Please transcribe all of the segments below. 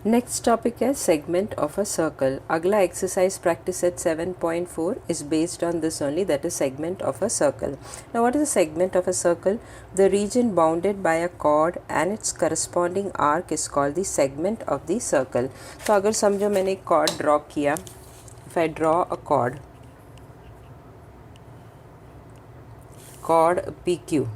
Next topic है segment of a circle. अगला exercise practice set 7.4 is based on this only, that is segment of a circle. Now what is a segment of a circle? The reason bounded by a cord and it's corresponding arc is called the segment of the circle. तो अगर समझो मैंने एक cord draw किया, if I draw a cord PQ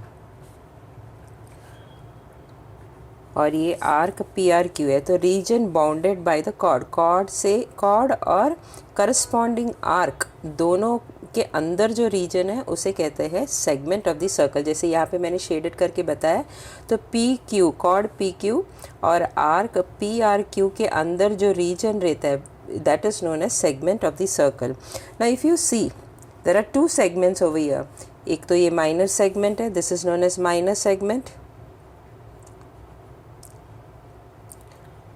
और ये arc PRQ है, तो reason bounded by the cord और करस्पॉन्डिंग आर्क दोनों के अंदर जो रीजन है उसे कहते हैं सेगमेंट ऑफ द सर्कल। जैसे यहाँ पे मैंने शेडेड करके बताया, तो PQ कॉर्ड PQ और आर्क PRQ के अंदर जो रीजन रहता है that is known as segment of the circle. Now if you see there are two segments over here. एक तो ये माइनर सेगमेंट है, this is known as minor segment,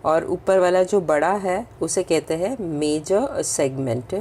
और ऊपर वाला जो बड़ा है उसे कहते हैं मेजर सेगमेंट।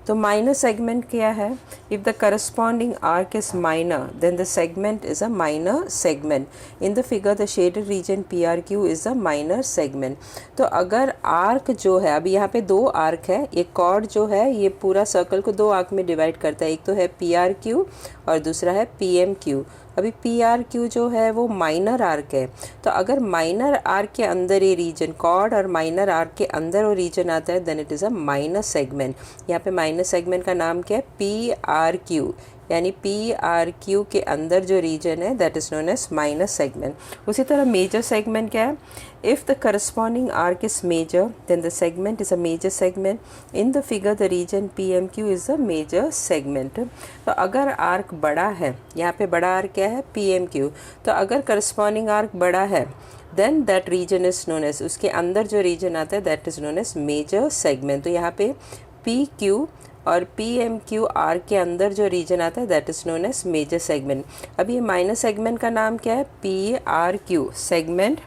तो माइनर सेगमेंट क्या है? If the corresponding arc is minor then the segment is a minor segment. In the figure the shaded reason PRQ is a minor segment. तो अगर आर्क जो है, अभी यहाँ पे दो आर्क है, एक कॉर्ड जो है ये पूरा सर्कल को दो आर्क में डिवाइड करता है, एक तो है PRQ और दूसरा है PMQ। अभी PRQ जो है वो माइनर आर्क है, तो अगर माइनर आर्क के अंदर ये रीजन कॉर्ड और माइनर आर्क के अंदर वो रीजन आता है then it is a minor segment. यहाँ पे माइनर सेगमेंट का नाम क्या है? PRQ, यानी PRQ के अंदर जो रीजन है that is known as minor segment. उसी तरह मेजर सेगमेंट क्या है? If the corresponding arc is major then the segment is a major segment. In the figure the region PMQ is a major segment. तो अगर arc बड़ा है, यहाँ पे बड़ा आर्क क्या है? PMQ। तो अगर करस्पॉन्डिंग आर्क बड़ा है then that region is known as, उसके अंदर जो रीजन आता है that is known as major segment. तो यहाँ पे PQ और PMQ आर्क के अंदर जो रीजन आता है that is known as major segment. अब ये माइनर सेगमेंट का नाम क्या है? PRQ। Segment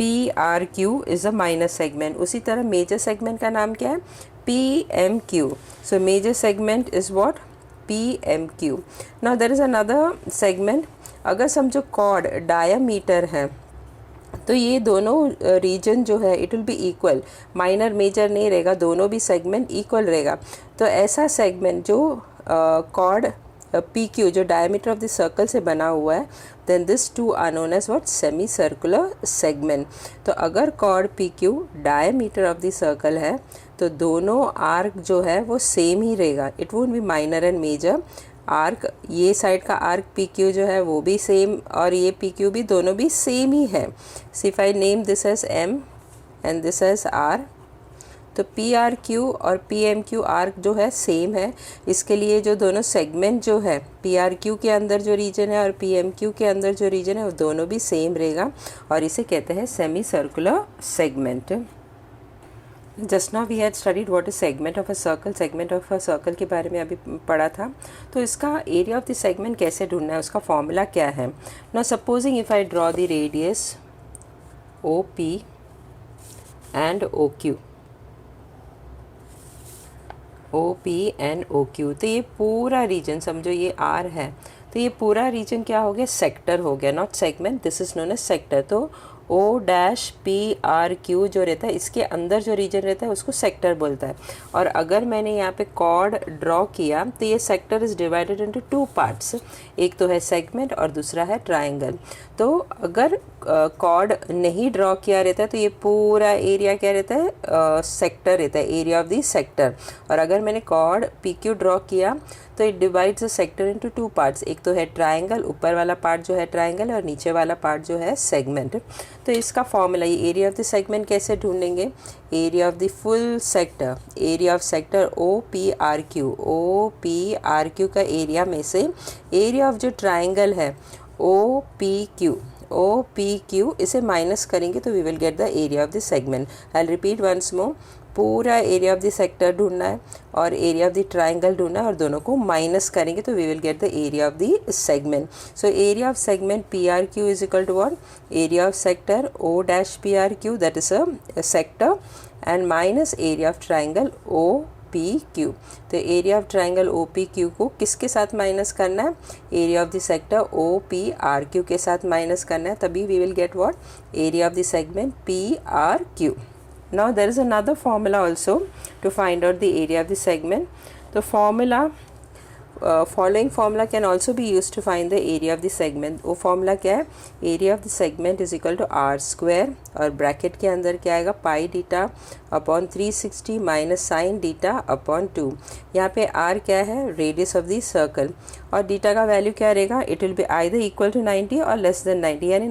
PRQ is a minor segment. उसी तरह मेजर सेगमेंट का नाम क्या है? PMQ। So major segment is what? PMQ। Now there is another segment. अगर समझो कॉर्ड डायामीटर है तो ये दोनों रीजन जो है it will be equal, minor major नहीं रहेगा, दोनों भी सेगमेंट इक्वल रहेगा। तो ऐसा सेगमेंट जो कॉर्ड PQ जो डायमीटर ऑफ द सर्कल से बना हुआ है then this two are known as what? Semicircular segment. तो अगर chord PQ diameter of the circle है तो दोनों आर्क जो है वो सेम ही रहेगा, it won't be minor and major. Arc ये साइड का आर्क PQ जो है वो भी सेम और ये PQ भी, दोनों भी सेम ही है। If I name this as M and this as R, तो PRQ और PMQ आर्क जो है सेम है, इसके लिए जो दोनों सेगमेंट जो है PRQ के अंदर जो रीजन है और PMQ के अंदर जो रीजन है वो दोनों भी सेम रहेगा और इसे कहते हैं semicircular segment. Just now we had studied what is segment of a circle. Segment of a circle के बारे में अभी पढ़ा था। तो इसका एरिया ऑफ द सेगमेंट कैसे ढूंढना है, उसका फॉर्मूला क्या है? Now supposing if I draw the radius OP and OQ, OP and OQ, तो ये पूरा रीजन समझो ये R है, तो ये पूरा रीजन क्या हो गया? सेक्टर हो गया, not segment, this is known as sector. तो O-PRQ जो रहता है इसके अंदर जो रीजन रहता है उसको सेक्टर बोलता है। और अगर मैंने यहाँ पे कॉर्ड ड्रॉ किया तो ये sector is divided into two parts, एक तो है सेगमेंट और दूसरा है ट्रायंगल। तो अगर कॉर्ड नहीं ड्रॉ किया रहता है तो ये पूरा एरिया क्या रहता है? सेक्टर रहता है, एरिया ऑफ द सेक्टर। और अगर मैंने कॉर्ड PQ ड्रॉ किया तो it divides the sector into two parts, एक तो है ट्रायंगल, ऊपर वाला पार्ट जो है ट्रायंगल और नीचे वाला पार्ट जो है सेगमेंट। तो इसका फॉर्मूला, ये एरिया ऑफ द सेगमेंट कैसे ढूंढेंगे? Area of the full sector, area of sector OPRQ, OPRQ का एरिया में से एरिया ऑफ जो ट्रायंगल है OPQ, इसे माइनस करेंगे तो we will get the area of the segment. I will repeat once more, पूरा एरिया ऑफ द सेक्टर ढूंढना है और एरिया ऑफ द ट्रायंगल ढूंढना है और दोनों को माइनस करेंगे तो we will get the area of the segment. So area of segment PRQ is equal to what? Area of sector O-PRQ that is a sector and minus area of triangle OP P Q. तो area of triangle O P Q को किसके साथ माइनस करना है, area of the sector O P R Q के साथ माइनस करना है, तभी we will get what area of the segment P R Q. Now there is another formula also to find out the area of the segment. तो formula following formula can also be used to find the area of the segment। वो formula क्या है, area of the segment is equal to R square और bracket के अंदर क्या आएगा pi theta upon 360 minus sine theta upon 2। यहाँ पे आर क्या है, रेडियस ऑफ द सर्कल, और डीटा का वैल्यू क्या रहेगा, it will be either equal to 90 और लेस देन 90, यानी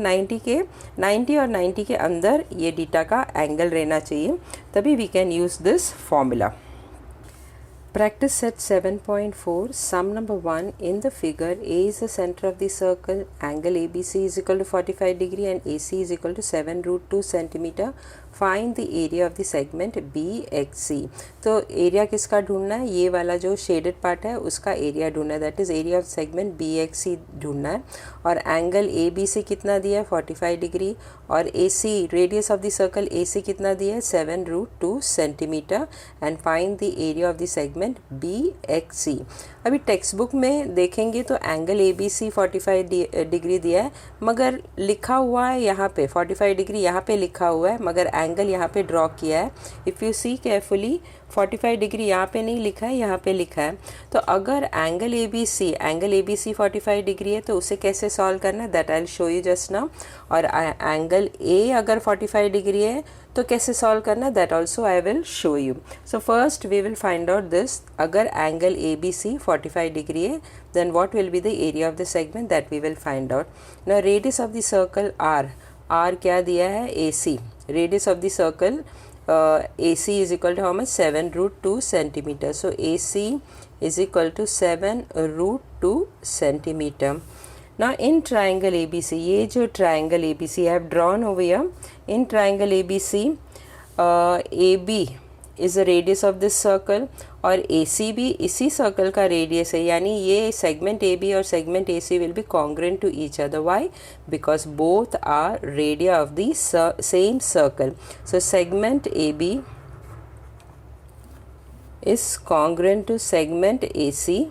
90 और 90 के अंदर ये डीटा का एंगल रहना चाहिए, तभी we can use this formula. Practice set 7.4. Sum number 1. In the figure, A is the center of the circle, angle ABC is equal to 45 degree and AC is equal to 7 root 2 centimeter. Find the area of the segment BXC। तो area किसका ढूंढना है, ये वाला जो shaded part है उसका area ढूंढना है, that is area of segment BXC ढूंढना है। और एंगल ABC कितना दिया है 45 डिग्री, और AC radius of the circle AC कितना दिया है 7 root 2 centimetre, and find the area of the segment BXC। अभी टेक्स्ट बुक में देखेंगे तो एंगल ABC 45 डिग्री दिया है, मगर लिखा हुआ है यहाँ पे 45 डिग्री यहाँ पे लिखा हुआ है, मगर एंगल यहाँ पे ड्रॉ किया है। If you see carefully 45 degree यहाँ पे नहीं लिखा है, यहाँ पे लिखा है। तो अगर एंगल ABC 45 डिग्री है तो उसे कैसे सॉल्व करना है, that I will show you just now. और एंगल A अगर 45 डिग्री है तो कैसे सॉल्व करना है, that also I will show you. So first we will find out this, अगर एंगल ABC 45 डिग्री है then what will be the area of the segment, that we will find out। now radius of the circle r क्या दिया है AC, radius of the circle AC is equal to how much 7 root 2 centimeter, so AC is equal to 7 root 2 centimeter। now in triangle ABC, ये जो triangle ABC I have drawn over here, in triangle ABC AB is the radius of this circle और AC भी इसी circle का radius है, यानी ये segment AB और segment AC will be congruent to each other. Why, because both are radii of the same circle. So segment AB is congruent to segment AC।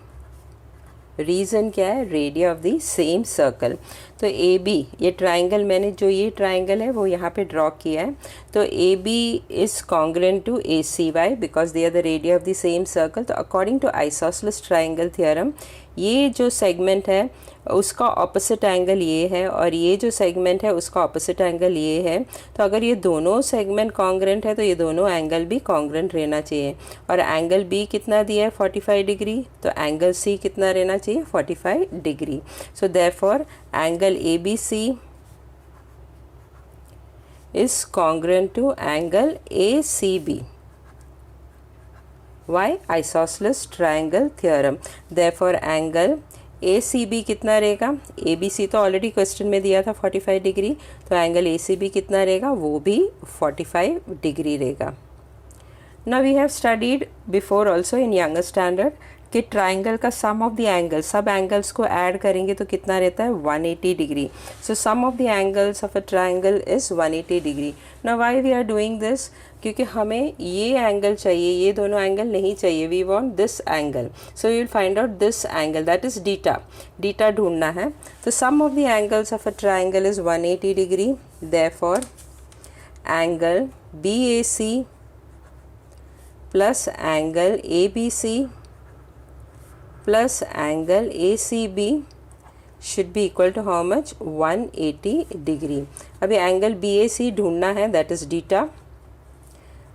Reason क्या है, radii of the same circle. तो AB, ये triangle मैंने जो ये triangle है वो यहाँ पे ड्रॉ किया है, तो AB is congruent to AC। Why, because they are the radii of the same circle. तो according to isosceles triangle theorem, ये जो सेगमेंट है उसका ऑपोजिट एंगल ये है और ये जो सेगमेंट है उसका ऑपोजिट एंगल ये है। तो अगर ये दोनों सेगमेंट कॉन्ग्रुएंट है तो ये दोनों एंगल भी कॉन्ग्रुएंट रहना चाहिए। और एंगल B कितना दिया है 45 डिग्री, तो एंगल C कितना रहना चाहिए 45 degree. So therefore angle ABC is congruent to angle ACB। Why? Isosceles triangle theorem। Therefore angle ACB कितना रहेगा, ABC तो ऑलरेडी क्वेश्चन में दिया था 45 डिग्री, तो एंगल ACB कितना रहेगा, वो भी 45 डिग्री रहेगा। Now we have studied before also in younger standard कि ट्राइंगल का सम ऑफ द एंगल्स, सब एंगल्स को ऐड करेंगे तो कितना रहता है 180 degree. So sum of the angles of a triangle is 180 degree. Now why we are doing this, क्योंकि हमें ये एंगल चाहिए, ये दोनों एंगल नहीं चाहिए, we want this angle. So you will find out this angle, that is theta ढूंढना है। तो sum of the angles of a triangle is 180 degree. Therefore angle BAC plus angle ABC plus angle ACB should be equal to how much 180 degree। अभी angle BAC ढूंढना है, that is डीटा,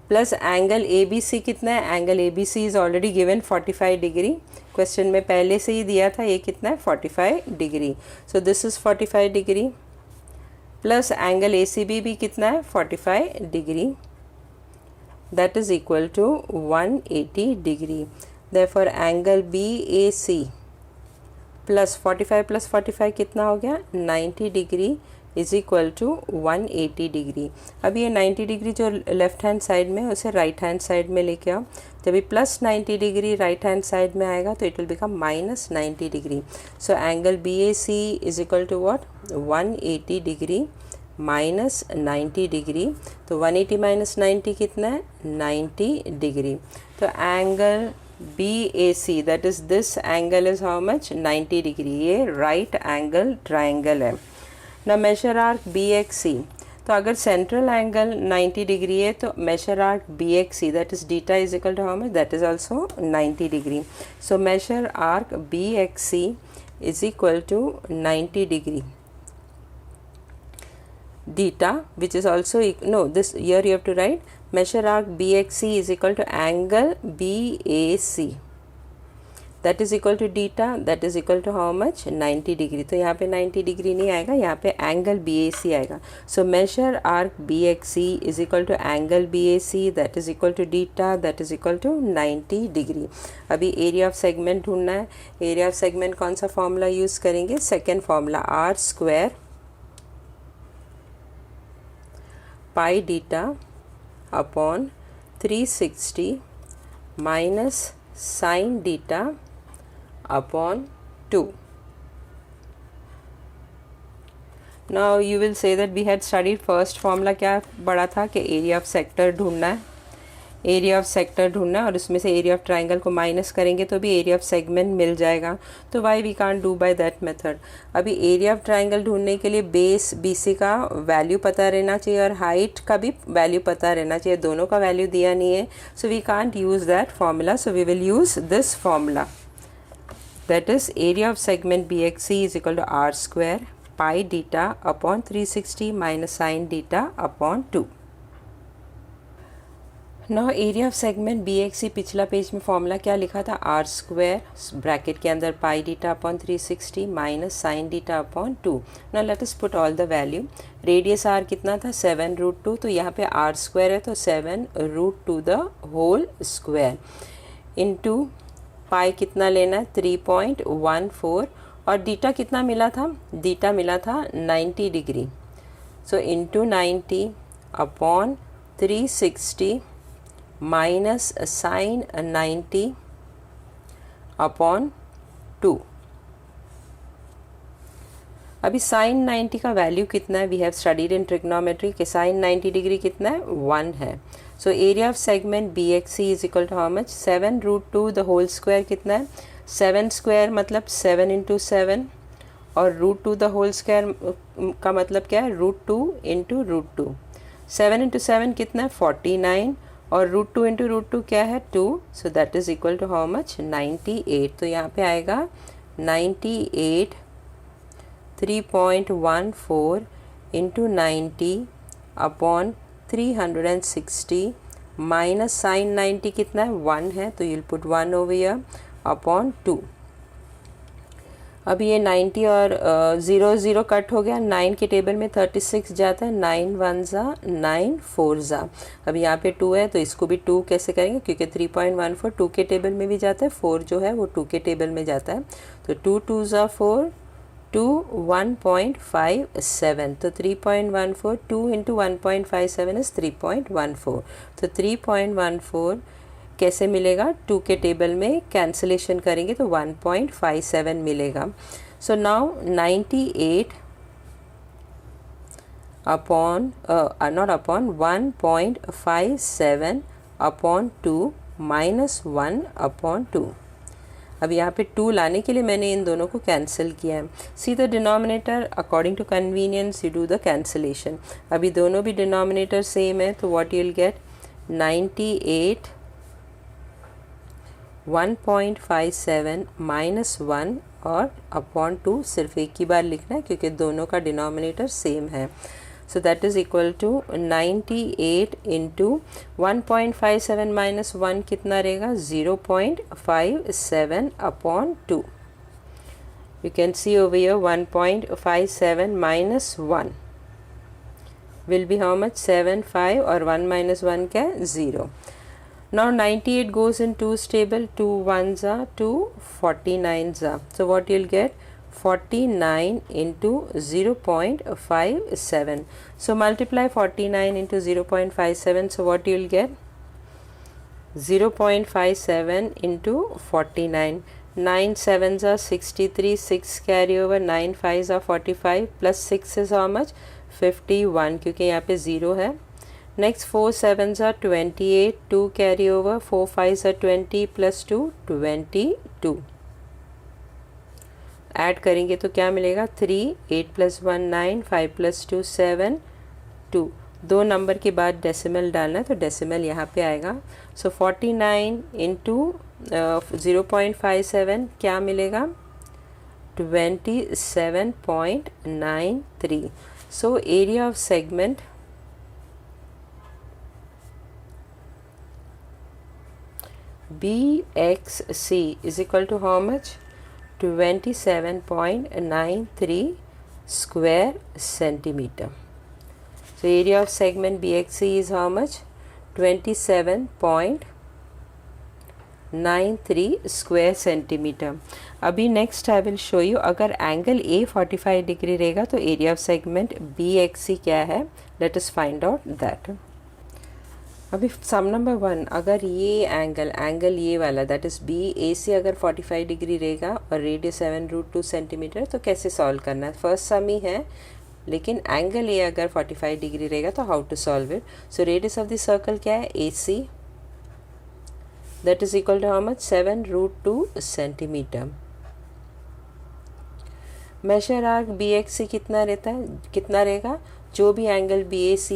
plus angle ABC कितना है, angle ABC is already given 45 degree, question में पहले से ही दिया था, ये कितना है 45 degree. So this is 45 degree plus angle ACB भी कितना है 45 degree, that is equal to 180 degree. Therefore angle BAC plus 45 कितना हो गया 90 degree is equal to 180 degree. अब ये 90 डिग्री जो लेफ्ट हैंड साइड में उसे राइट हैंड साइड में लेके आओ, जब ये plus 90 degree right hand side में आएगा तो it will become minus 90 degree. So angle BAC is equal to what 180 degree minus 90 degree. तो 180 माइनस 90 कितना है 90 डिग्री। तो angle BAC that is this angle is how much 90 degree. ये right angle triangle है ना। मेजर आर्क BXC, तो अगर central angle 90 degree है तो major arc BXC that is beta is equal to how much that is also 90 degree. So major arc BXC is equal to 90 degree. Theta, which is also no, this here you have to write measure arc BXC is equal to angle BAC that is equal to theta that is equal to how much 90 degree। तो यहाँ पे 90 degree नहीं आएगा, यहाँ पे angle BAC आएगा। So major arc BXC is equal to angle BAC that is equal to theta that is equal to 90 degree. अभी area of segment ढूंढना है। एरिया ऑफ सेगमेंट कौन सा फॉर्मूला यूज़ करेंगे, second formula R square pi theta upon 360 minus sine theta upon 2. Now you will say that we had studied first formula क्या बड़ा था कि एरिया ऑफ सेक्टर ढूंढना है, एरिया ऑफ सेक्टर ढूंढना है और उसमें से एरिया ऑफ ट्राइंगल को माइनस करेंगे तो भी एरिया ऑफ सेगमेंट मिल जाएगा। तो why we can't do by that method. अभी एरिया ऑफ ट्राइंगल ढूंढने के लिए बेस BC का वैल्यू पता रहना चाहिए और हाइट का भी वैल्यू पता रहना चाहिए, दोनों का वैल्यू दिया नहीं है। So we can't use that formula, so we will use this formula. That is area of segment BXC is equal to r square pi theta upon 360 minus sin theta upon 2. Now area of segment BXC पिछला page में formula क्या लिखा था, r square bracket के अंदर pi theta upon 360 minus sin theta upon 2. Now let us put all the value. Radius r कितना था 7√2, तो यहाँ पे r square है तो 7√2 the whole square into पाई कितना लेना है 3.14 और डीटा कितना मिला था, डीटा मिला था 90 degree. So into 90 upon 360 minus sine 90 upon 2। अभी साइन 90 का वैल्यू कितना है, we have studied in trigonometry कि साइन 90 डिग्री कितना है 1 है। So area of segment BXC is equal to how much 7√2 the whole square कितना है 7 स्क्वायर मतलब 7 इंटू 7 और √2 द होल स्क्वायर का मतलब क्या है √2 इंटू √2। 7 इंटू 7 कितना है 49 और √2 इंटू √2 क्या है 2। So that is equal to how much 98। तो यहाँ पे आएगा 98 3.14 इंटू 90 अपॉन 360 माइनस साइन 90 कितना है 1 है तो you'll put 1 over here upon 2। अब ये 90 और 0 0 कट हो गया, 9 के टेबल में 36 जाता है, 9 1 ज़ा 9 4 ज़ा। अब यहाँ पे 2 है तो इसको भी 2 कैसे करेंगे क्योंकि 3.14 2 के टेबल में भी जाता है, 4 जो है वो 2 के टेबल में जाता है। तो 2 2 ज़ा 4 2 1.57 तो 3.14 2 इंटू 1.57 इज़ 3.14। तो 3.14 कैसे मिलेगा 2 के टेबल में कैंसिलेशन करेंगे तो 1.57 मिलेगा। So now 98 upon not upon 1.57 upon 2 minus 1 upon 2। अब यहाँ पे 2 लाने के लिए मैंने इन दोनों को कैंसिल किया है। See the denominator according to convenience you do the cancellation. अभी दोनों भी डिनोमिनेटर सेम है तो what you will get 98 1.57 minus 1 और अपॉन 2 सिर्फ एक ही बार लिखना है क्योंकि दोनों का डिनोमिनेटर सेम है। So that is equal to 98 into 1.57 minus 1 कितना रहेगा 0.57 upon 2। You can see over here 1.57 minus 1 will be how much 75 और 1 माइनस 1 क्या है 0। Now 98 goes in 2's table, 2 1s are 2, 49s are. So what you'll get 49 into 0.57. So multiply 49 into 0.57. So what you'll get 0.57 into 49. 9 sevens are 63, 6 carry over, 9 5s are 45 plus 6 is how much 51 क्योंकि यहाँ पे 0 है. Next 4 sevens are 28, 2 carry over, 4 5s are 20 plus 2 22. Add करेंगे तो क्या मिलेगा 3, 8 plus 1 9, 5 plus 2 7, 2. दो number के बाद डेसिमल डालना है तो डेसिमल यहाँ पे आएगा. सो 49 इंटू 0.57 क्या मिलेगा 27.93. सो area of segment BXC is equal to how much 27.93 square centimeter. So area of segment BXC is how much 27.93 square centimeter. अभी next I will show you अगर angle A 45 डिग्री रहेगा तो area of segment BXC क्या है. Let us find out that. अभी सम number 1 अगर ये angle ये वाला दैट इज़ BAC अगर 45 डिग्री रहेगा और रेडियस 7√2 सेंटीमीटर तो कैसे सॉल्व करना है. फर्स्ट सम ही है लेकिन एंगल ये अगर 45 डिग्री रहेगा तो how to solve it. So radius of the circle क्या है AC that is equal to how much 7√2 centimetre. Major arc BXC कितना रहेगा जो भी एंगल BAC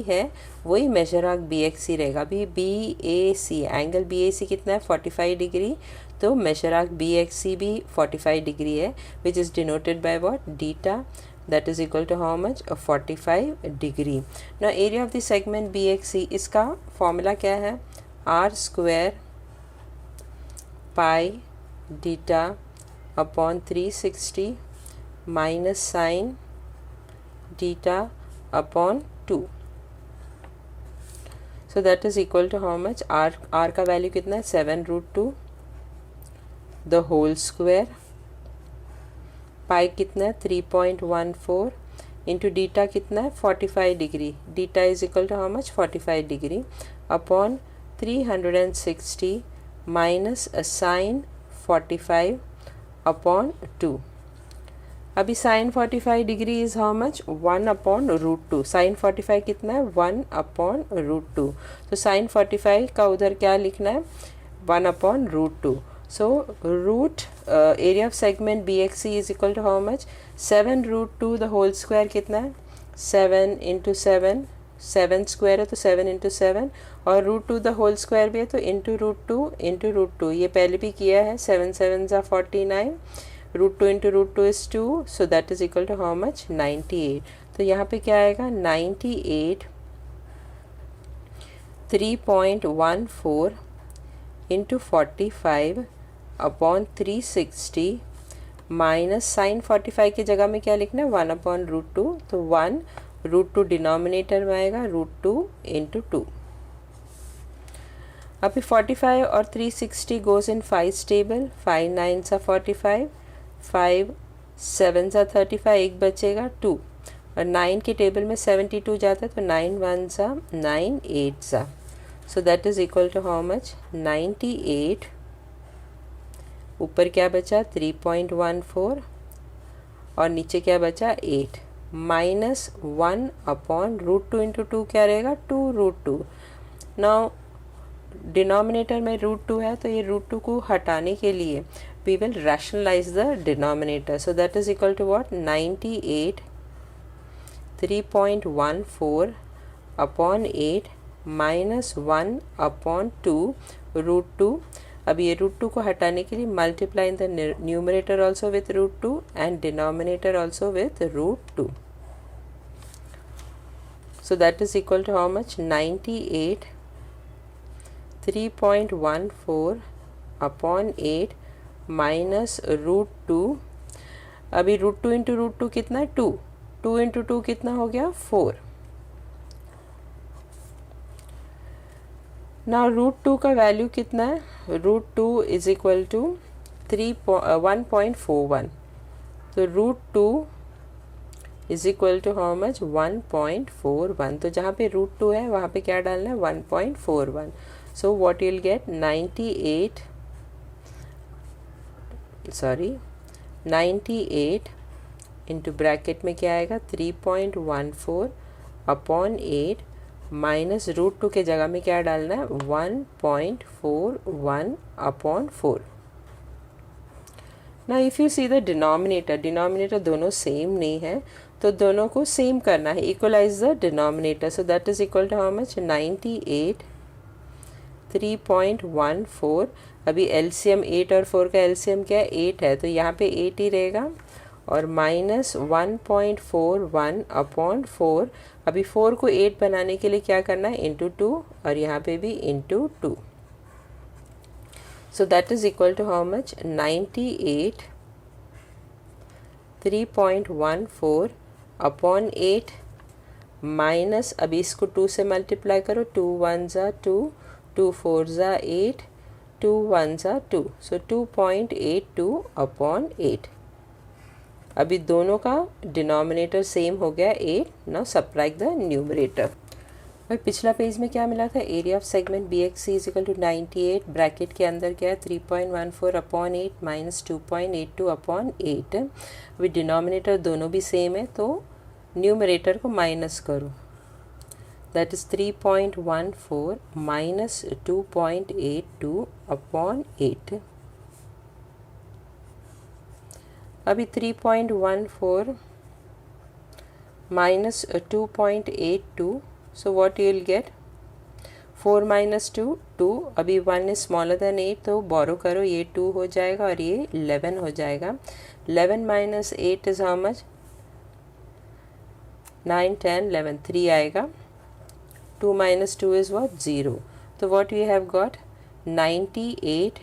है वही मेजर आर्क BXC रहेगा. अभी BAC एंगल BAC कितना है 45 डिग्री तो मेजर आर्क BXC भी 45 डिग्री है which is denoted by what theta that is equal to how much 45 degree. Now area of the segment BXC इसका फॉर्मूला क्या है r² pi theta upon 360 minus sine theta upon 2. So that is equal to how much r का value कितना है 7√2 the whole square pi कितना है 3.14 into डीटा कितना है 45 degree. Theta is equal to how much 45 degree upon 360 minus sine 45 upon 2. अभी sine 45 degree is how much 1/√2. Sine 45 कितना है 1/√2. तो साइन 45 का उधर क्या लिखना है 1/√2. So root area of segment BXC is equal to how much 7√2 the whole square कितना है 7 इंटू 7 7 स्क्वायर है तो 7 इंटू 7 और √2 द होल स्क्वायर भी है तो इंटू √2 ये पहले भी किया है 7 7 ज़ा 49 √2 into √2 is 2 so that is equal to how much 98. तो यहाँ पे क्या आएगा 98 3.14 इंटू 45 अपॉन 360 माइनस साइन 45 की जगह में क्या लिखना है 1/√2 तो 1√2 डिनोमिनेटर में आएगा √2 इंटू 2. अभी 45 और 360 गोज इन 5 टेबल 5 9 सा 45 5 7 सा 35 एक बचेगा 2 और 9 के टेबल में 72 जाता है तो 9 1 सा 9 8 सा. So that is equal to how much 98 ऊपर क्या बचा 3.14 और नीचे क्या बचा 8 माइनस 1/√2 इंटू 2 क्या रहेगा 2√2. नाउ डिनोमिनेटर में √2 है तो ये √2 को हटाने के लिए we will rationalise the denominator. So that is equal to what 98 3.14 upon 8 minus 1/2 √2. अब ये √2 को हटाने के लिए multiply in the numerator also with √2 and denominator also with √2. So that is equal to how much 98 3.14 upon 8 minus √2. अभी √2 into √2 कितना है 2 2 into 2 कितना हो गया 4. नाउ √2 का वैल्यू कितना है √2 इज इक्वल टू 1.41. तो √2 is equal to how much 1.41. तो जहाँ पे √2 है वहाँ पे क्या डालना है 1.41. So what you'll get 98 into bracket में क्या आएगा 3.14 अपॉन 8 माइनस √2 के जगह में क्या डालना है 1.41 अपॉन 4. ना if you see the denominator दोनों सेम नहीं है तो दोनों को सेम करना है, equalise the denominator. So that is equal to how much 98 3.14. अभी एलसीएम 8 और 4 का एलसीएम क्या है 8 है, तो यहाँ पे 8 ही रहेगा और माइनस 1.41 अपॉन 4. अभी 4 को 8 बनाने के लिए क्या करना है इंटू 2 और यहाँ पे भी into 2. So that is equal to how much 98 3.14 upon 8 minus अभी इसको 2 से मल्टीप्लाई करो 2 1 ज़ा 2 2 4 ज़ा 8 2 1 ज़ा 2 सो 2.82 अपॉन 8. अभी दोनों का डिनोमिनेटर सेम हो गया 8. Now subtract the numerator. और पिछला पेज में क्या मिला था area of segment B X C is equal to 98 bracket के अंदर क्या है 3.14 अपॉन 8 माइनस 2.82 अपॉन 8. अभी डिनोमिनेटर दोनों भी सेम है तो न्यूमरेटर को माइनस करो, दैट इज 3.14 माइनस 2.82 अपॉन 8. अभी 3.14 minus 2.82. So what you will get 4 minus 2 2. अभी 1 is smaller than 8 तो बोरो करो, ये 2 हो जाएगा और ये 11 हो जाएगा. 11 minus 8 is how much 9 10 11 3 आएगा. 2 minus 2 is what 0. तो what we have got 98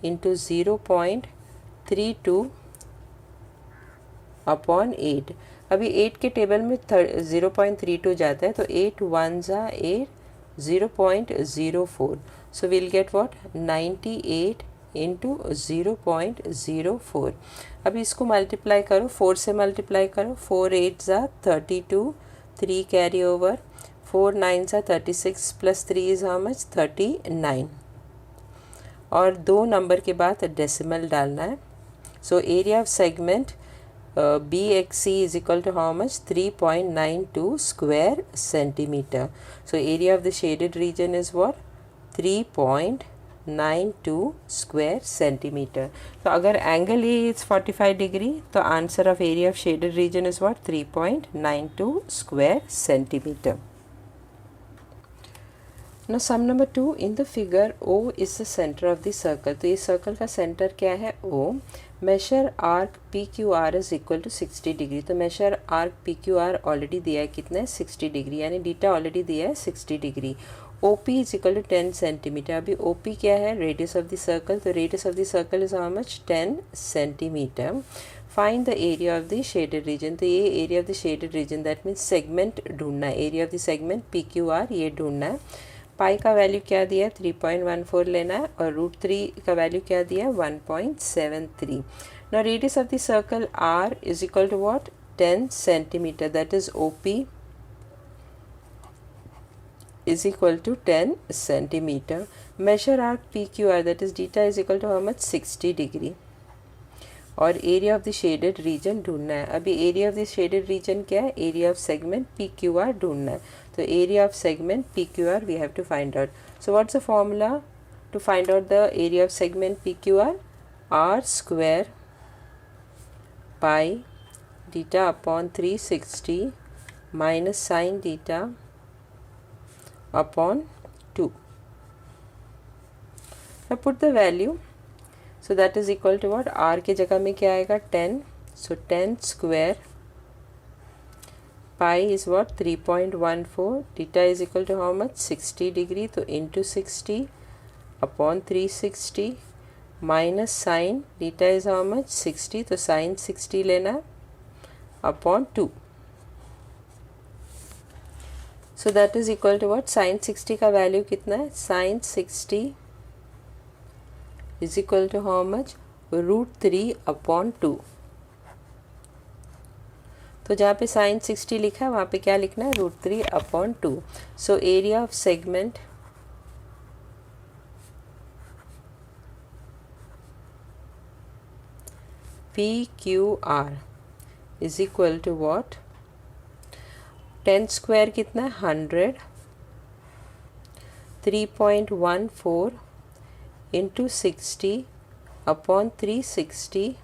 into 0.32 upon 8. अभी 8 के टेबल में 0.32 जाता है तो 8 1 ज़ा 8 0.04. So will get what 98 into 0.04. अभी इसको मल्टीप्लाई करो 4 से मल्टीप्लाई करो 4 8 ज़ा 32 3 कैरी ओवर 4 9 ज़ा 36 प्लस 3 इज़ हाउ मच 39 और 2 नंबर के बाद डेसिमल डालना है. So area of segment BXC is equal to how much 3.92 square centimeter. So area of the shaded region is what 3.92 square centimeter. So अगर angle A is 45 degree तो answer of area of shaded region is what 3.92 square centimeter. Now sum number 2, in the figure O is the center of the circle. तो ये circle का center क्या है O. measure arc PQR is equal to 60 degree. तो measure arc PQR already दिया है कितना है 60 डिग्री, यानी बीटा ऑलरेडी दिया है 60 degree. OP is equal to 10 centimetre. अभी OP क्या है रेडियस ऑफ द सर्कल, तो radius of the circle is how much 10 centimetre. Find the area of the shaded reason. तो ये area of the shaded reason that means segment ढूंढना है, area of the segment PQR ये ढूंढना है. पाई का value क्या दिया है 3.14 लेना है और √3 का वैल्यू क्या दिया है 1.73. Now radius of the circle R is equal to what 10 centimetre, that is OP is equal to 10 centimeter. Measure arc PQR, that is theta is equal to how much 60 degree. और area of the shaded region ढूंढना है. अभी area of the shaded region क्या है area of segment PQR ढूंढना है. तो area of segment PQR we have to find out. So what's the formula to find out the area of segment PQR? R square pi theta upon 360 minus sin theta upon 2. Now put the value. So that is equal to what? R के जगह में क्या आएगा 10. So 10 square pi is what 3.14. Theta is equal to how much 60 degree. तो into 60 upon 360 minus sin theta is how much 60. तो sin 60 लेना upon 2. So that is equal to what? sin 60 का value कितना है? sin 60 is equal to how much? √3 upon 2. तो जहाँ पे sin 60 लिखा है वहाँ पे क्या लिखना है? √3 upon 2. So area of segment PQR is equal to what, 10 square कितना है 100, 3.14 into 60 upon 360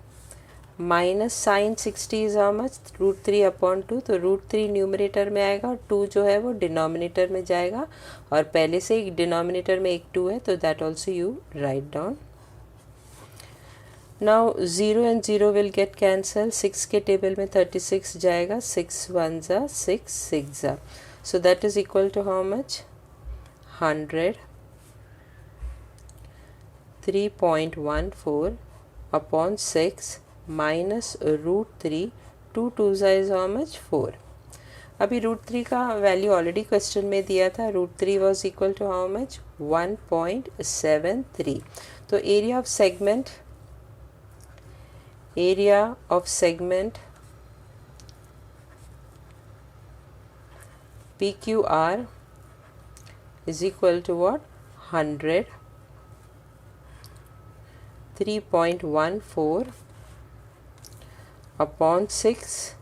minus sine 60 is how much, √3 upon 2, तो √3 न्यूमरेटर में आएगा और 2 जो है वो डिनोमिनेटर में जाएगा, और पहले से एक डिनोमिनेटर में एक 2 है, तो that also you write down. Now 0 and 0 will get cancel, 6 के टेबल में 36 जाएगा, 6 1 जा 6 6 जा, so that is equal to how much 100, 3.14 upon 6 minus √3, 2 2 is how much 4. अभी √3 का वैल्यू ऑलरेडी क्वेश्चन में दिया था, √3 was equal to how much 1.73. तो area of segment PQR is equal to what, 100, 3.14 upon 6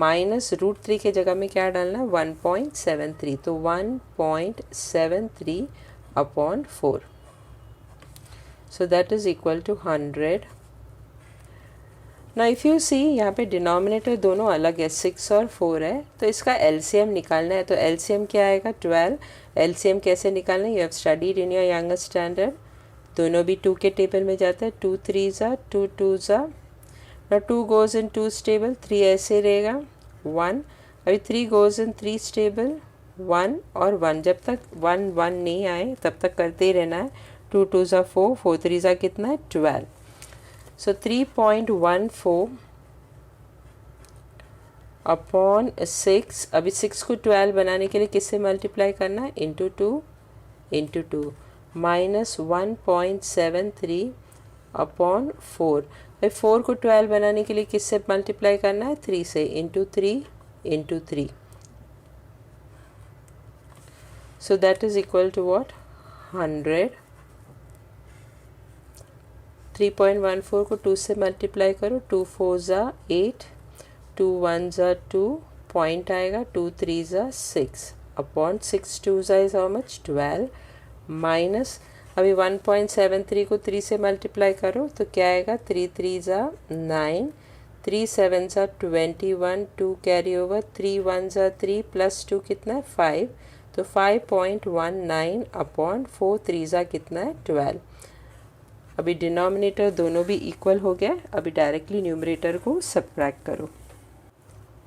minus √3 के जगह में क्या डालना है 1.73, तो 1.73 upon 4, so that is equal to 100. ना इफ़ यू सी यहाँ पे डिनोमिनेटर दोनों अलग है, 6 और 4 है, तो इसका LCM निकालना है. तो LCM क्या आएगा 12. LCM कैसे निकालना है, you have studied in your younger standard. दोनों भी 2 के टेबल में जाते हैं, 2 3 जा 2 2 जा. ना 2 गोज इन 2 टेबल, 3 ऐसे रहेगा 1. अभी 3 गोज इन 3 टेबल 1 और 1, जब तक 1 1 नहीं आए तब तक करते ही रहना है. 2 2 जा 4, 4 3 जा कितना है 12. सो 3.14 अपॉन 6, अभी 6 को 12 बनाने के लिए किससे मल्टीप्लाई करना है, इंटू 2 माइनस 1.73 अपॉन 4. भाई 4 को 12 बनाने के लिए किससे मल्टीप्लाई करना है, 3 से, into 3. So that is equal to what 100. 3.14 को 2 से मल्टीप्लाई करो, 2 4 जा 8, 2 1 जा 2, पॉइंट आएगा 2 3 जा 6 अपॉन 6 2 जा इज हाउ मच 12 माइनस, अभी 1.73 को 3 से मल्टीप्लाई करो तो क्या आएगा, 3 3 जा 9, 3 7 जा 21, 2 कैरी ओवर, 3 1 जा 3 प्लस 2 कितना है 5, तो 5.19 अपॉन 4 3 जा कितना है 12. अभी डिनोमिनेटर दोनों भी इक्वल हो गया, अभी डायरेक्टली न्यूमरेटर को सब्ट्रैक्ट करो.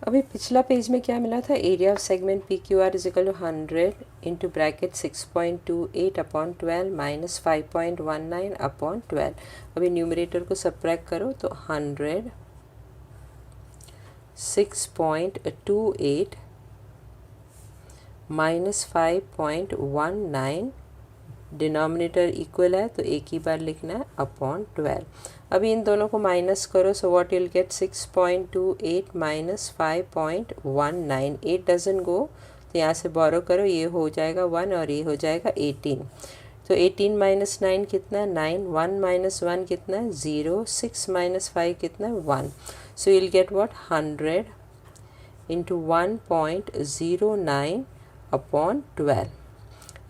अभी पिछला पेज में क्या मिला था, area of segment PQR is equal to 100 into bracket 6.28 upon 12 minus 5.19 upon 12. अभी न्यूमरेटर को सब्ट्रैक्ट करो तो 100 6.28 माइनस 5.19, डिनोमिनेटर इक्वल है तो एक ही बार लिखना है अपॉन 12. अभी इन दोनों को माइनस करो, so what you'll get 6.28 minus 5.19, 8 doesn't go तो यहाँ से बोरो करो, ये हो जाएगा 1 और ये हो जाएगा 18. तो 18 माइनस 9 कितना है 9, 1 माइनस 1 कितना है 0, 6 माइनस 5 कितना है 1. So you'll get what 100 into 1.09 upon 12.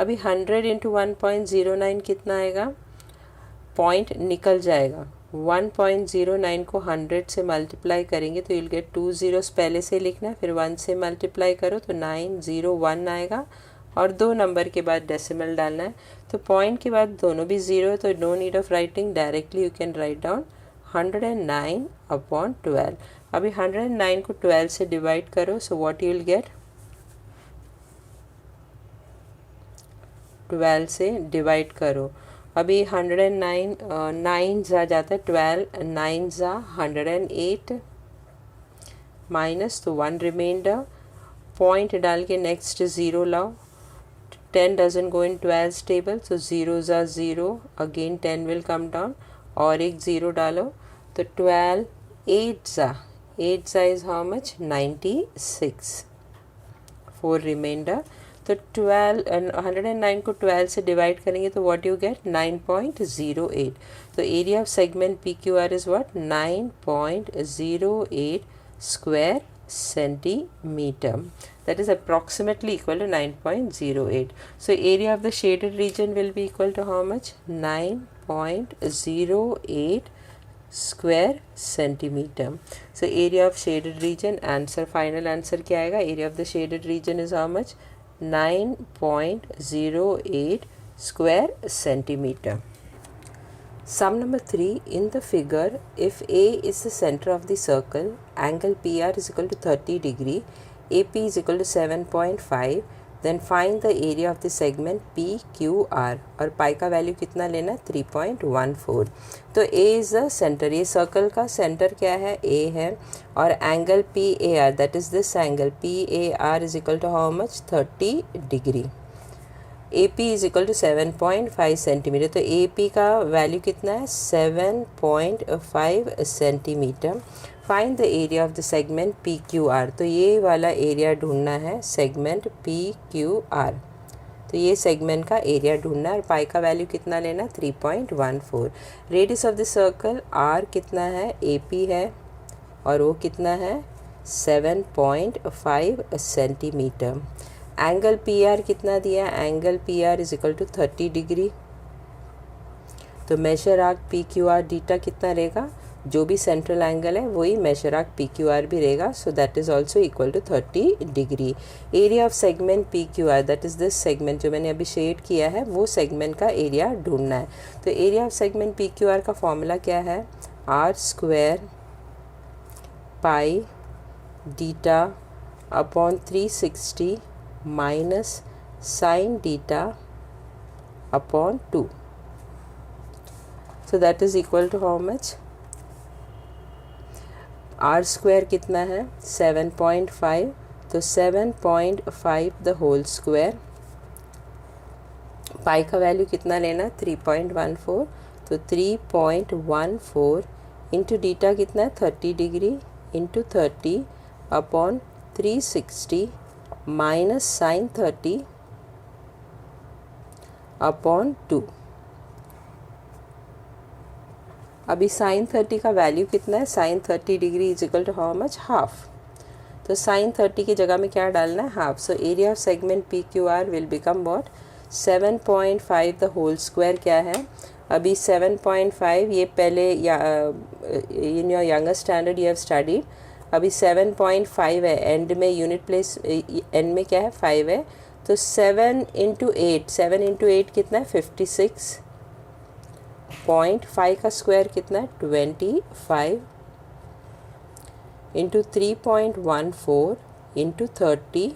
अभी 100 इंटू 1.09 कितना आएगा, पॉइंट निकल जाएगा, 1.09 को 100 से मल्टीप्लाई करेंगे तो यूल गेट 2 zeros पहले से लिखना है, फिर 1 से मल्टीप्लाई करो तो 901 आएगा, और 2 नंबर के बाद डेसिमल डालना है. तो पॉइंट के बाद दोनों भी 0, तो no need of writing, directly you can write down 109 upon 12. अभी 109 को 12 से डिवाइड करो, सो व्हाट यूल गेट, 12 से डिवाइड करो. अभी 109 9 जा जाता है 12, 9 जा 108 माइनस, तो 1 रिमाइंडर, पॉइंट डाल के नेक्स्ट 0 लाओ, 10 डजन गो इन 12 टेबल, सो 0 जा 0, अगेन 10 विल कम डाउन और एक 0 डालो, तो 12 8 जा इज हाउ मच 96, 4 रिमाइंडर. तो 12 and 109 को 12 से डिवाइड करेंगे तो व्हाट यू गेट 9.08. तो area of segment P Q R is what 9.08 square centimeter. That is approximately equal to 9.08. So area of the shaded region will be equal to how much? 9.08 square centimeter. So area of shaded region, answer, final answer क्या आएगा? Area of the shaded region is how much? 9.08 square centimeter. Sum number 3, in the figure, if A is the center of the circle, angle PR is equal to 30 degree, AP is equal to 7.5, then find the area of the segment PQR. और पाई का value कितना लेना? 3.14. तो A is the center, ये circle का centre क्या है? A है. और angle PAR, that is this angle PAR is equal to how much? 30 degree. AP is equal to 7.5 centimetre. तो AP का वैल्यू कितना है? 7.5 centimetre. Find the area of the segment PQR. तो ये वाला एरिया ढूंढना है, सेगमेंट PQR. तो ये सेगमेंट का एरिया ढूंढना है और पाई का वैल्यू कितना लेना? 3.14. Radius of the circle R कितना है? AP है और वो कितना है? 7.5 सेंटीमीटर. एंगल PR कितना दिया? Angle PR is equal to 30 degree. तो मेजर आर्क PQR डीटा कितना रहेगा? जो भी सेंट्रल एंगल है वही मेजर आर्क PQR भी रहेगा. So that is also equal to 30 degree. Area of segment PQR, that is this segment जो मैंने अभी शेड किया है, वो सेगमेंट का एरिया ढूंढना है. तो एरिया ऑफ सेगमेंट PQR का फॉर्मूला क्या है? R square pi theta upon 360 minus sine theta upon 2. So that is equal to how much? R square कितना है? 7.5. तो 7.5 द होल स्क्वायर. पाई का वैल्यू कितना लेना? 3.14. तो 3.14 इंटू डीटा कितना है? 30 degree into 30 upon 360 minus sine 30 upon 2. अभी साइन 30 का वैल्यू कितना है? Sine 30 degree is equal to how much? Half. तो साइन 30 की जगह में क्या डालना है? Half. So area of segment PQR will become what? 7.5 the whole square क्या है? अभी 7.5 ये पहले in your younger standard you have studied. अभी 7.5 है, एंड में यूनिट प्लेस एंड में क्या है? 5 है. तो 7 इंटू 8, 7 इंटू 8 कितना है? 56.5 का स्क्वायर कितना है? 25 into 3.14 into 30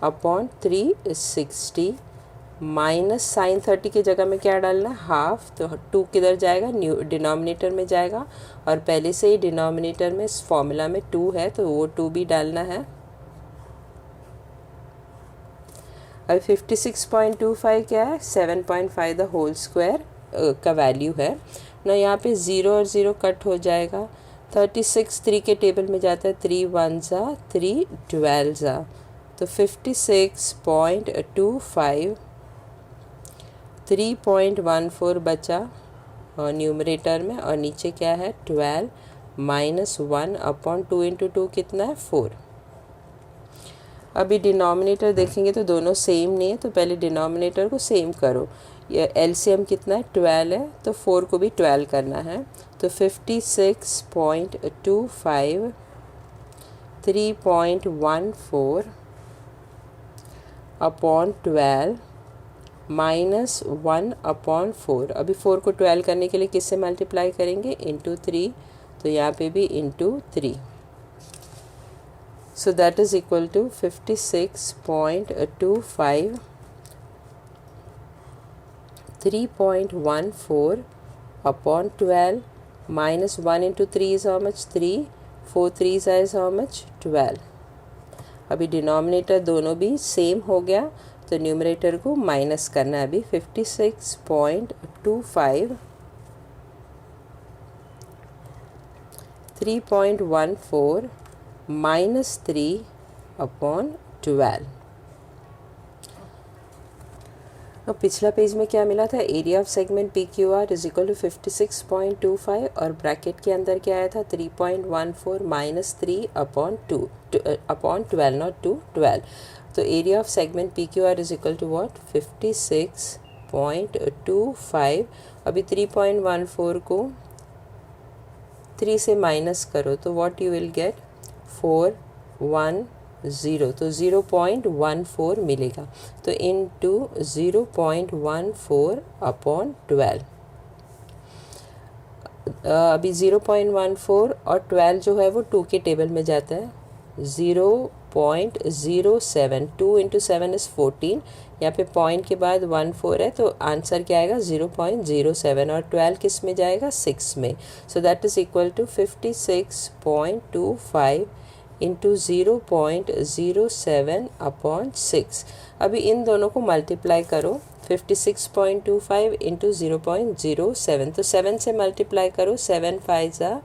upon 360 minus sine 30 की जगह में क्या डालना है? हाफ. तो 2 किधर जाएगा? डिनोमिनेटर में जाएगा और पहले से ही डिनोमिनेटर में इस फॉर्मूला में 2 है तो वो 2 भी डालना है. अब 56.25 क्या है? 7.5 द होल स्क्वायर का वैल्यू है ना. यहाँ पे 0 और 0 कट हो जाएगा. 36 3 के टेबल में जाता है. 3 1 ज़ा 3 12 ज़ा. तो 56.25 3.14 बचा और न्यूमरेटर में, और नीचे क्या है? 12 माइनस 1 अपॉन 2 इंटू 2 कितना है? 4. अभी डिनोमिनेटर देखेंगे तो दोनों सेम नहीं है, तो पहले डिनोमिनेटर को सेम करो. ये एलसीएम कितना है? 12 है, तो 4 को भी 12 करना है. तो 56.25 3.14 अपॉन 12 माइनस 1 अपॉन 4. अभी 4 को 12 करने के लिए किससे मल्टीप्लाई करेंगे? इंटू 3. तो यहाँ पे भी into 3. So that is equal to 56.25 3.14 upon 12 minus 1 into 3 is how much? 3. 4 3 is how much? 12. अभी डिनोमिनेटर दोनों भी सेम हो गया तो न्यूमरेटर को माइनस करना है. अभी 56.25 3.14 माइनस 3 अपॉन 12. तो पिछला पेज में क्या मिला था, area of segment P Q R is equal to 56.25 और ब्रैकेट के अंदर क्या आया था 3.14 माइनस 3 अपॉन 12 नॉट 12। तो area of segment P Q R is equal to what 56.25। अभी 3.14 को 3 से माइनस करो तो व्हाट यू विल गेट 410, तो 0.14 मिलेगा। तो इनटू 0.14 अपॉन 12। अभी 0.14 और 12 जो है वो 2 के टेबल में जाता है, 0.07, 2 इंटू 7 इज़ 14। यहाँ पे पॉइंट के बाद 14 है तो आंसर क्या आएगा 0.07 और 12 किस में जाएगा 6 में। So that is equal to 56.25 into 0.07 upon 6। अभी इन दोनों को मल्टीप्लाई करो, 56.25 इंटू 0.07, तो 7 से मल्टीप्लाई करो, 7 5 ज़ा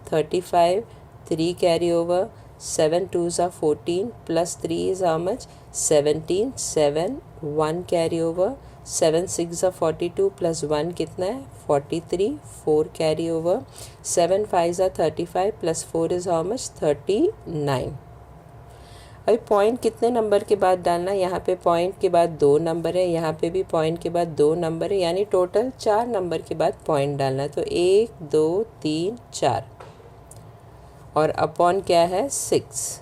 35, 3 कैरी ओवर, 7 2 ज़ा 14 plus 3 is how much 17, 7 1 carry over, 7 6 ज़ा 42 प्लस 1 कितना है 43, 4 कैरी ओवर, 7 5 ज़ा 35 प्लस 4 इज़ हाउ मच 39। अभी पॉइंट कितने नंबर के बाद डालना है, यहाँ पे पॉइंट के बाद 2 नंबर है, यहाँ पे भी पॉइंट के बाद 2 नंबर है, यानी टोटल 4 नंबर के बाद पॉइंट डालना है। तो 1 2 3 4 और अपॉन क्या है 6।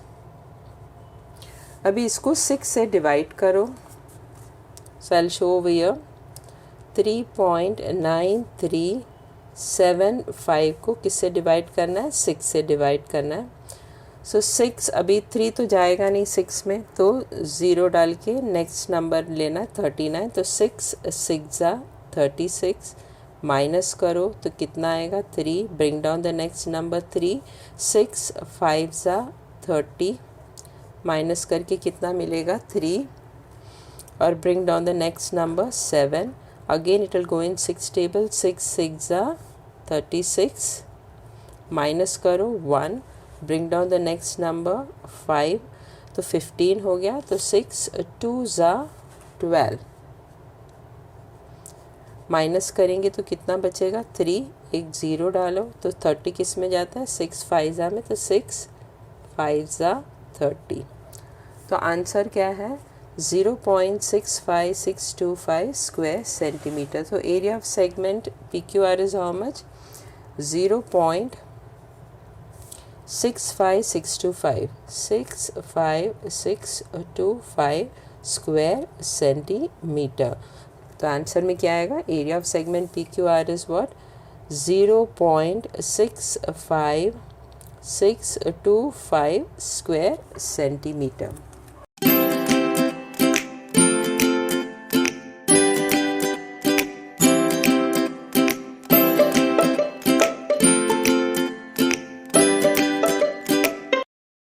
अभी इसको 6 से डिवाइड करो। So I will show over here 3.9375 को किससे डिवाइड करना है 6 से डिवाइड करना है। सो 6, अभी 3 तो जाएगा नहीं 6 में, तो 0 डाल के नेक्स्ट नंबर लेना 39। तो 6 6 ज़ा 36 माइनस करो तो कितना आएगा 3, bring down the next number 3, 6 5 ज़ा 30 माइनस करके कितना मिलेगा 3 और bring down the next number 7, again it will go in 6 table, 6 6 ज़ा 36 माइनस करो 1, bring down the next number 5, तो 15 हो गया। तो 6 2 ज़ा 12 माइनस करेंगे तो कितना बचेगा 3, एक 0 डालो तो 30 किस में जाता है 6 5 ज़ा में, तो 6 5 ज़ा 30। तो आंसर क्या है 0.65625 स्क्वायर सेंटीमीटर। तो area of segment P Q are is how much 0.65625 square centimetre. तो आंसर में क्या आएगा, area of segment P Q are is what 0.65625 square centimetre.